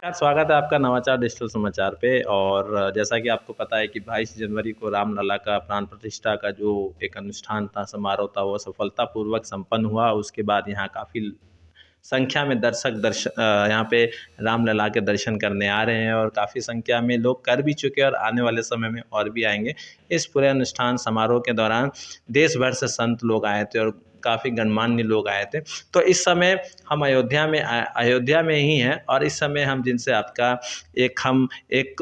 यार स्वागत है आपका नवाचार डिजिटल समाचार पे। और जैसा कि आपको पता है कि 22 जनवरी को रामलला का प्राण प्रतिष्ठा का जो एक अनुष्ठान था, समारोह था, वो सफलतापूर्वक संपन्न हुआ। उसके बाद यहाँ काफ़ी संख्या में यहाँ पे रामलला के दर्शन करने आ रहे हैं और काफ़ी संख्या में लोग कर भी चुके हैं और आने वाले समय में और भी आएंगे। इस पूरे अनुष्ठान समारोह के दौरान देश भर से संत लोग आए थे और काफ़ी गणमान्य लोग आए थे। तो इस समय हम अयोध्या में ही हैं और इस समय हम जिनसे आपका हम एक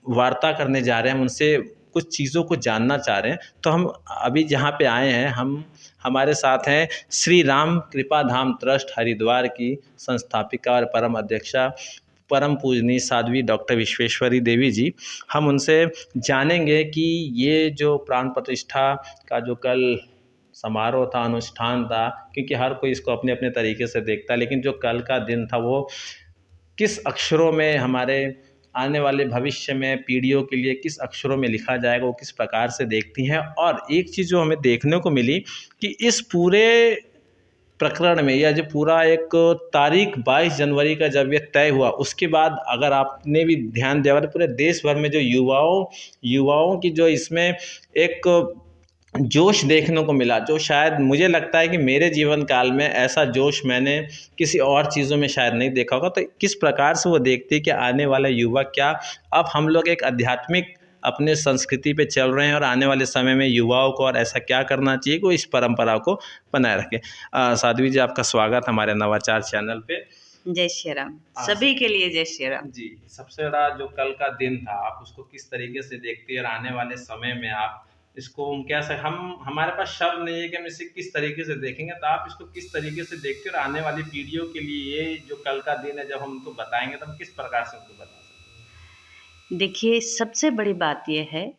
वार्ता करने जा रहे हैं, हम उनसे कुछ चीज़ों को जानना चाह रहे हैं। तो हम अभी जहाँ पे आए हैं, हमारे साथ हैं श्री राम कृपा धाम ट्रस्ट हरिद्वार की संस्थापिका और परम अध्यक्षा परम पूजनीय साध्वी डॉक्टर विश्वेश्वरी देवी जी। हम उनसे जानेंगे कि ये जो प्राण प्रतिष्ठा का जो कल समारोह था, अनुष्ठान था, क्योंकि हर कोई इसको अपने अपने तरीके से देखता है, लेकिन जो कल का दिन था वो किस अक्षरों में हमारे आने वाले भविष्य में पीढ़ियों के लिए किस अक्षरों में लिखा जाएगा, वो किस प्रकार से देखती हैं। और एक चीज़ जो हमें देखने को मिली कि इस पूरे प्रकरण में या जो पूरा एक तारीख 22 जनवरी का जब ये तय हुआ, उसके बाद अगर आपने भी ध्यान दिया तो पूरे देश भर में जो युवाओं की जो इसमें एक जोश देखने को मिला, जो शायद मुझे लगता है कि मेरे जीवन काल में ऐसा जोश मैंने किसी और चीज़ों में शायद नहीं देखा होगा। तो किस प्रकार से वो देखती है कि आने वाला युवा क्या, अब हम लोग एक आध्यात्मिक अपने संस्कृति पे चल रहे हैं और आने वाले समय में युवाओं को और ऐसा क्या करना चाहिए कि वो इस परंपरा को बनाए रखें। साध्वी जी, आपका स्वागत हमारे नवाचार चैनल पे। जय श्री राम। सभी के लिए जय श्री राम जी। सबसे बड़ा जो कल का दिन था, आप उसको किस तरीके से देखती है और आने वाले समय में आप इसको कैसे, हमारे पास शब्द नहीं है कि हम इसे किस तरीके से देखेंगे, तो आप इसको किस तरीके से देखते हो और आने वाली पीढ़ियों के लिए ये जो कल का दिन है, जब हम उनको बताएंगे तो हम किस प्रकार से उनको बता सकते हैं। देखिए, सबसे बड़ी बात यह है,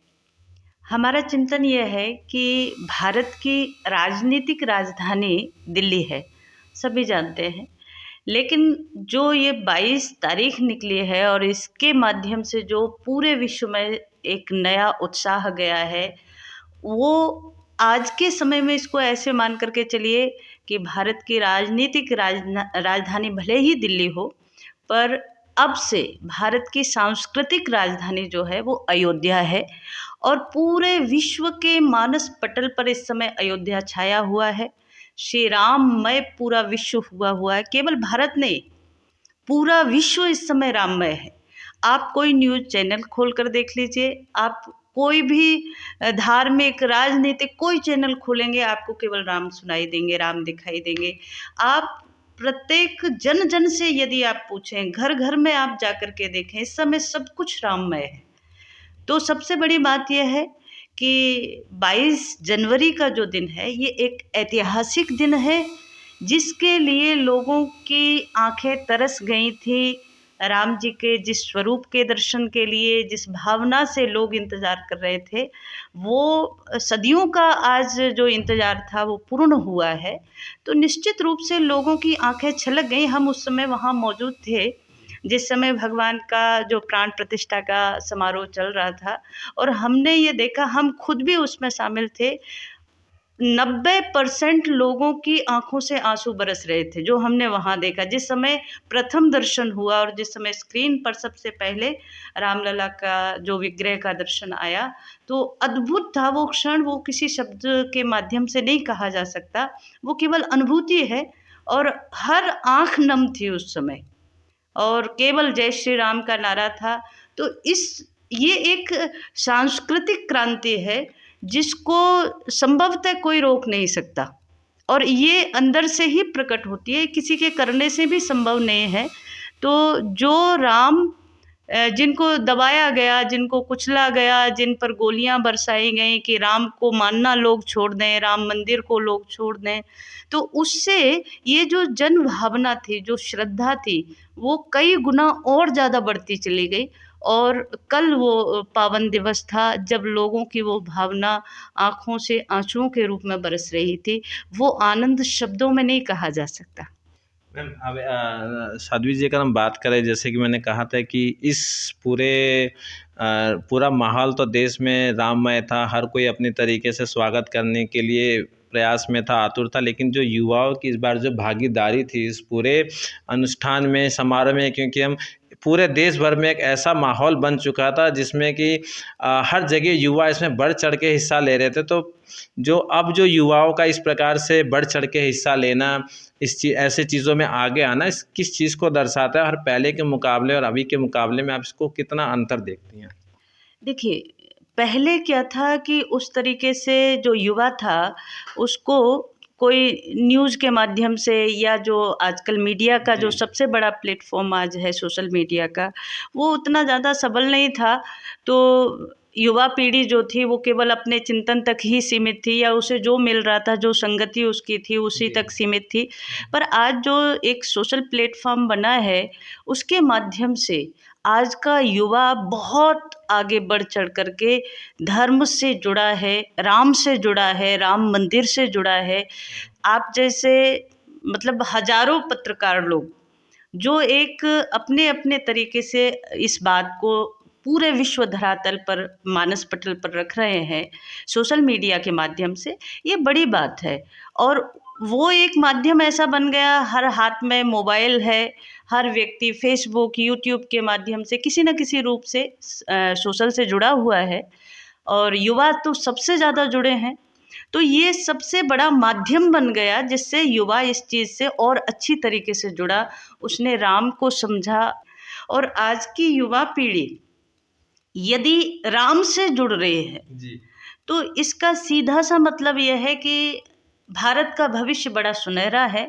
हमारा चिंतन यह है कि भारत की राजनीतिक राजधानी दिल्ली है, सभी जानते हैं। लेकिन जो ये 22 तारीख निकली है और इसके माध्यम से जो पूरे विश्व में एक नया उत्साह गया है, वो आज के समय में इसको ऐसे मान करके चलिए कि भारत की राजनीतिक राजधानी भले ही दिल्ली हो, पर अब से भारत की सांस्कृतिक राजधानी जो है वो अयोध्या है। और पूरे विश्व के मानस पटल पर इस समय अयोध्या छाया हुआ है। श्री राममय पूरा विश्व हुआ है। केवल भारत नहीं, पूरा विश्व इस समय राममय है। आप कोई न्यूज़ चैनल खोल कर देख लीजिए, आप कोई भी धार्मिक राजनीतिक कोई चैनल खोलेंगे, आपको केवल राम सुनाई देंगे, राम दिखाई देंगे। आप प्रत्येक जन से यदि आप पूछें, घर घर में आप जाकर के देखें, इस समय सब कुछ राममय है। तो सबसे बड़ी बात यह है कि 22 जनवरी का जो दिन है, ये एक ऐतिहासिक दिन है, जिसके लिए लोगों की आंखें तरस गई थी राम जी के जिस स्वरूप के दर्शन के लिए, जिस भावना से लोग इंतज़ार कर रहे थे, वो सदियों का आज जो इंतज़ार था वो पूर्ण हुआ है। तो निश्चित रूप से लोगों की आंखें छलक गई। हम उस समय वहाँ मौजूद थे जिस समय भगवान का जो प्राण प्रतिष्ठा का समारोह चल रहा था, और हमने ये देखा, हम खुद भी उसमें शामिल थे। 90% लोगों की आंखों से आंसू बरस रहे थे जो हमने वहाँ देखा। जिस समय प्रथम दर्शन हुआ और जिस समय स्क्रीन पर सबसे पहले रामलला का जो विग्रह का दर्शन आया, तो अद्भुत था वो क्षण। वो किसी शब्द के माध्यम से नहीं कहा जा सकता, वो केवल अनुभूति है। और हर आंख नम थी उस समय और केवल जय श्री राम का नारा था। तो ये एक सांस्कृतिक क्रांति है जिसको संभवतः कोई रोक नहीं सकता, और ये अंदर से ही प्रकट होती है, किसी के करने से भी संभव नहीं है। तो जो राम जिनको दबाया गया, जिनको कुचला गया, जिन पर गोलियां बरसाई गई कि राम को मानना लोग छोड़ दें, राम मंदिर को लोग छोड़ दें, तो उससे ये जो जन भावना थी, जो श्रद्धा थी, वो कई गुना और ज़्यादा बढ़ती चली गई। और कल वो पावन दिवस था जब लोगों की वो भावना आँखों से आंसुओं के रूप में बरस रही थी। वो आनंद शब्दों में नहीं कहा जा सकता। मैम, अब साध्वी जी अगर हम बात करें, जैसे कि मैंने कहा था कि इस पूरा माहौल तो देश में राममय था, हर कोई अपने तरीके से स्वागत करने के लिए प्रयास में था, आतुर था, लेकिन जो युवाओं की इस बार जो भागीदारी थी इस पूरे अनुष्ठान में, समारोह में, क्योंकि हम पूरे देश भर में एक ऐसा माहौल बन चुका था जिसमें कि हर जगह युवा इसमें बढ़ चढ़ के हिस्सा ले रहे थे। तो जो युवाओं का इस प्रकार से बढ़ चढ़ के हिस्सा लेना, ऐसे चीज़ों में आगे आना, इस किस चीज़ को दर्शाता है और पहले के मुकाबले और अभी के मुकाबले में आप इसको कितना अंतर देखती हैं? देखिए, पहले क्या था कि उस तरीके से जो युवा था उसको कोई न्यूज़ के माध्यम से या जो आजकल मीडिया का जो जी। सबसे बड़ा प्लेटफ़ॉर्म आज है सोशल मीडिया का, वो उतना ज़्यादा सबल नहीं था। तो युवा पीढ़ी जो थी वो केवल अपने चिंतन तक ही सीमित थी या उसे जो मिल रहा था, जो संगति उसकी थी उसी जी। तक सीमित थी। पर आज जो एक सोशल प्लेटफ़ॉर्म बना है, उसके माध्यम से आज का युवा बहुत आगे बढ़ चढ़ कर के धर्म से जुड़ा है, राम से जुड़ा है, राम मंदिर से जुड़ा है। आप जैसे मतलब हज़ारों पत्रकार लोग जो एक अपने-अपने तरीके से इस बात को पूरे विश्व धरातल पर, मानस पटल पर रख रहे हैं, सोशल मीडिया के माध्यम से, ये बड़ी बात है। और वो एक माध्यम ऐसा बन गया, हर हाथ में मोबाइल है, हर व्यक्ति फ़ेसबुक, यूट्यूब के माध्यम से किसी न किसी रूप से सोशल से जुड़ा हुआ है और युवा तो सबसे ज़्यादा जुड़े हैं। तो ये सबसे बड़ा माध्यम बन गया जिससे युवा इस चीज़ से और अच्छी तरीके से जुड़ा, उसने राम को समझा। और आज की युवा पीढ़ी यदि राम से जुड़ रही है जी। तो इसका सीधा सा मतलब ये है कि भारत का भविष्य बड़ा सुनहरा है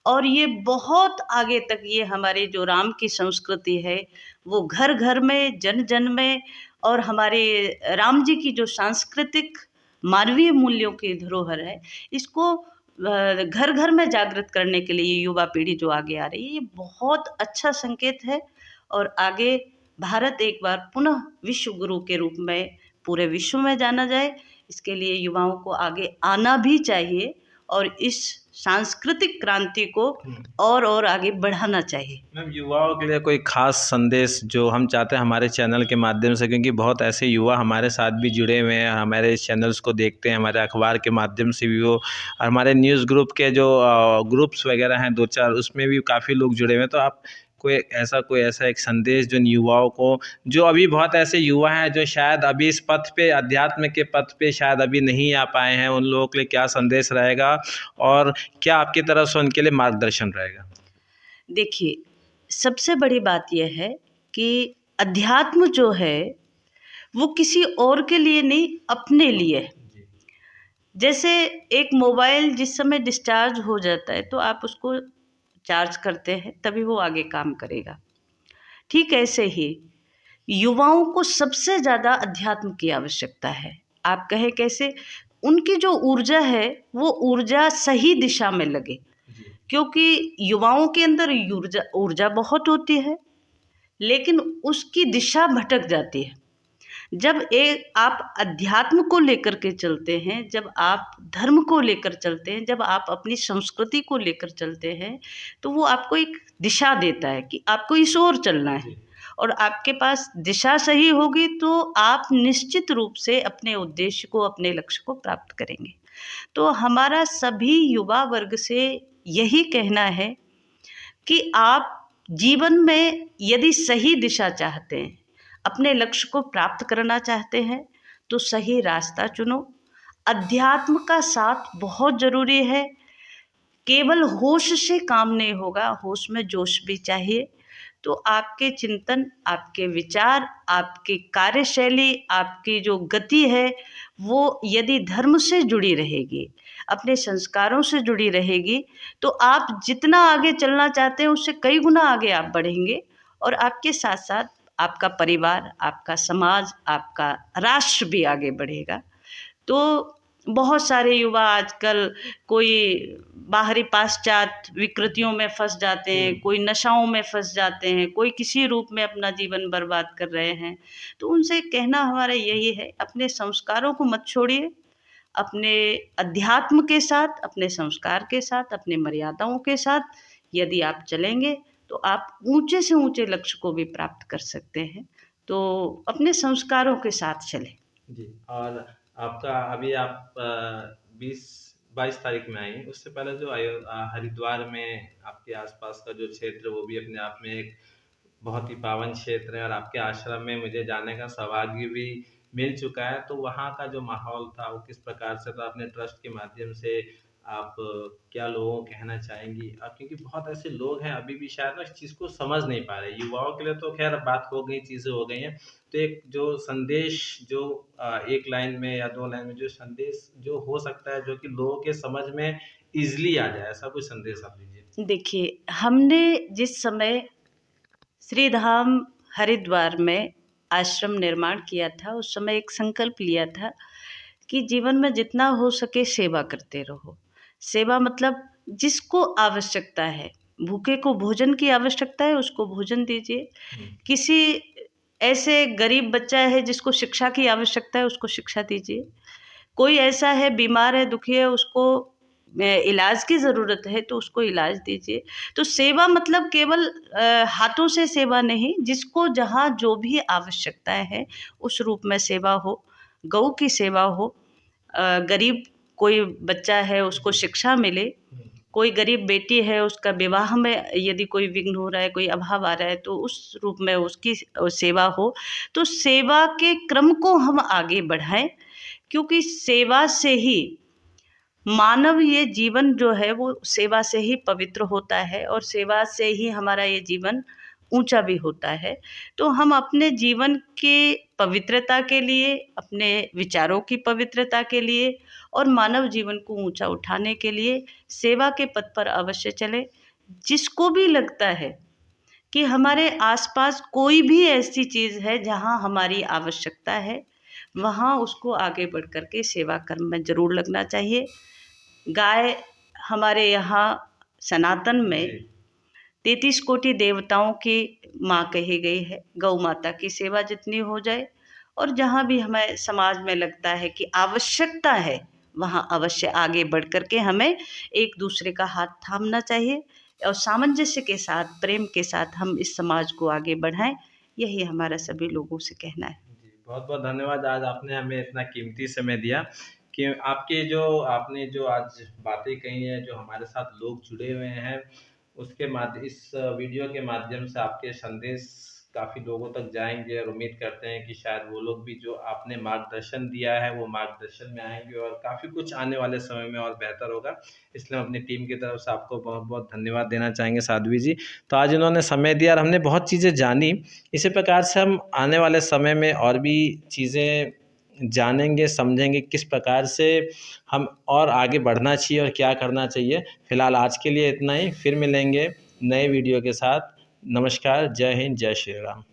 और ये बहुत आगे तक ये हमारी जो राम की संस्कृति है वो घर घर में, जन जन में, और हमारे राम जी की जो सांस्कृतिक मानवीय मूल्यों की धरोहर है, इसको घर घर में जागृत करने के लिए ये युवा पीढ़ी जो आगे आ रही है, ये बहुत अच्छा संकेत है। और आगे भारत एक बार पुनः विश्व गुरु के रूप में पूरे विश्व में जाना जाए, इसके लिए युवाओं को आगे आना भी चाहिए और इस सांस्कृतिक क्रांति को और आगे बढ़ाना चाहिए। मैम, युवाओं के लिए कोई खास संदेश जो हम चाहते हैं हमारे चैनल के माध्यम से, क्योंकि बहुत ऐसे युवा हमारे साथ भी जुड़े हुए हैं, हमारे इस चैनल्स को देखते हैं, हमारे अखबार के माध्यम से भी वो, हमारे न्यूज़ ग्रुप के जो ग्रुप्स वगैरह हैं 2-4, उसमें भी काफ़ी लोग जुड़े हुए हैं। तो आप कोई ऐसा एक संदेश जो युवाओं को, जो अभी बहुत ऐसे युवा हैं जो शायद अभी इस पथ पे, अध्यात्म के पथ पे शायद अभी नहीं आ पाए हैं, उन लोगों के लिए क्या संदेश रहेगा और क्या आपकी तरफ से उनके लिए मार्गदर्शन रहेगा? देखिए, सबसे बड़ी बात यह है कि अध्यात्म जो है वो किसी और के लिए नहीं, अपने लिए है। जैसे एक मोबाइल जिस समय डिस्चार्ज हो जाता है तो आप उसको चार्ज करते हैं तभी वो आगे काम करेगा। ठीक ऐसे ही युवाओं को सबसे ज़्यादा अध्यात्म की आवश्यकता है। आप कहें कैसे? उनकी जो ऊर्जा है वो ऊर्जा सही दिशा में लगे, क्योंकि युवाओं के अंदर ऊर्जा ऊर्जा बहुत होती है लेकिन उसकी दिशा भटक जाती है। जब आप अध्यात्म को लेकर के चलते हैं, जब आप धर्म को लेकर चलते हैं, जब आप अपनी संस्कृति को लेकर चलते हैं, तो वो आपको एक दिशा देता है कि आपको इस ओर चलना है। और आपके पास दिशा सही होगी तो आप निश्चित रूप से अपने उद्देश्य को, अपने लक्ष्य को प्राप्त करेंगे। तो हमारा सभी युवा वर्ग से यही कहना है कि आप जीवन में यदि सही दिशा चाहते हैं, अपने लक्ष्य को प्राप्त करना चाहते हैं, तो सही रास्ता चुनो। अध्यात्म का साथ बहुत ज़रूरी है। केवल होश से काम नहीं होगा, होश में जोश भी चाहिए। तो आपके चिंतन, आपके विचार, आपकी कार्यशैली, आपकी जो गति है, वो यदि धर्म से जुड़ी रहेगी, अपने संस्कारों से जुड़ी रहेगी, तो आप जितना आगे चलना चाहते हैं उससे कई गुना आगे आप बढ़ेंगे। और आपके साथ-साथ आपका परिवार, आपका समाज, आपका राष्ट्र भी आगे बढ़ेगा। तो बहुत सारे युवा आजकल कोई बाहरी पाश्चात्य विकृतियों में फँस जाते हैं, कोई नशाओं में फँस जाते हैं, कोई किसी रूप में अपना जीवन बर्बाद कर रहे हैं। तो उनसे कहना हमारा यही है, अपने संस्कारों को मत छोड़िए, अपने अध्यात्म के साथ, अपने संस्कार के साथ, अपनी मर्यादाओं के साथ यदि आप चलेंगे, तो आप ऊँचे से ऊँचे लक्ष्य को भी प्राप्त कर सकते हैं। तो अपने संस्कारों के साथ चलें। जी। और आपका अभी आप 20 22 तारीख में आई हैं। उससे पहले जो हरिद्वार में आपके आसपास का जो क्षेत्र, वो भी अपने आप में एक बहुत ही पावन क्षेत्र है, और आपके आश्रम में मुझे जाने का सौभाग्य भी मिल चुका है। तो वहाँ का जो माहौल था वो किस प्रकार से था, अपने ट्रस्ट के माध्यम से आप क्या लोगों को कहना चाहेंगी? क्योंकि बहुत ऐसे लोग हैं अभी भी शायद ना इस चीज़ को समझ नहीं पा रहे। युवाओं के लिए तो खैर बात हो गई, चीज़ें हो गई हैं। तो एक जो संदेश, जो एक लाइन में या 2 लाइन में जो संदेश जो हो सकता है, जो कि लोगों के समझ में ईज़िली आ जाए, ऐसा कोई संदेश आप दीजिए। देखिए, हमने जिस समय श्री धाम हरिद्वार में आश्रम निर्माण किया था, उस समय एक संकल्प लिया था कि जीवन में जितना हो सके सेवा करते रहो। सेवा मतलब जिसको आवश्यकता है, भूखे को भोजन की आवश्यकता है, उसको भोजन दीजिए। किसी ऐसे गरीब बच्चा है जिसको शिक्षा की आवश्यकता है, उसको शिक्षा दीजिए। कोई ऐसा है बीमार है, दुखी है, उसको इलाज की ज़रूरत है तो उसको इलाज दीजिए। तो सेवा मतलब केवल हाथों से सेवा नहीं, जिसको जहाँ जो भी आवश्यकता है उस रूप में सेवा हो। गऊ की सेवा हो, गरीब कोई बच्चा है उसको शिक्षा मिले, कोई गरीब बेटी है उसका विवाह में यदि कोई विघ्न हो रहा है, कोई अभाव आ रहा है, तो उस रूप में उसकी सेवा हो। तो सेवा के क्रम को हम आगे बढ़ाएं, क्योंकि सेवा से ही मानव ये जीवन जो है वो सेवा से ही पवित्र होता है, और सेवा से ही हमारा ये जीवन ऊंचा भी होता है। तो हम अपने जीवन के पवित्रता के लिए, अपने विचारों की पवित्रता के लिए और मानव जीवन को ऊंचा उठाने के लिए सेवा के पथ पर अवश्य चले। जिसको भी लगता है कि हमारे आसपास कोई भी ऐसी चीज़ है जहाँ हमारी आवश्यकता है, वहाँ उसको आगे बढ़ कर के सेवा कर्म में ज़रूर लगना चाहिए। गाय हमारे यहाँ सनातन में 33 कोटि देवताओं की माँ कही गई है। गौ माता की सेवा जितनी हो जाए, और जहाँ भी हमें समाज में लगता है कि आवश्यकता है, वहाँ अवश्य आगे बढ़ कर के हमें एक दूसरे का हाथ थामना चाहिए, और सामंजस्य के साथ, प्रेम के साथ हम इस समाज को आगे बढ़ाएं। यही हमारा सभी लोगों से कहना है। जी, बहुत-बहुत धन्यवाद। आज आपने हमें इतना कीमती समय दिया कि आपने जो आज बातें कही हैं, जो हमारे साथ लोग जुड़े हुए हैं, इस वीडियो के माध्यम से आपके संदेश काफ़ी लोगों तक जाएँगे, और उम्मीद करते हैं कि शायद वो लोग भी जो आपने मार्गदर्शन दिया है, वो मार्गदर्शन में आएँगे, और काफ़ी कुछ आने वाले समय में और बेहतर होगा। इसलिए हम अपनी टीम की तरफ से आपको बहुत-बहुत धन्यवाद देना चाहेंगे साध्वी जी। तो आज इन्होंने समय दिया और हमने बहुत चीज़ें जानी। इसी प्रकार से हम आने वाले समय में और भी चीज़ें जानेंगे, समझेंगे किस प्रकार से हम और आगे बढ़ना चाहिए और क्या करना चाहिए। फिलहाल आज के लिए इतना ही, फिर मिलेंगे नए वीडियो के साथ। नमस्कार, जय हिंद, जय श्री राम।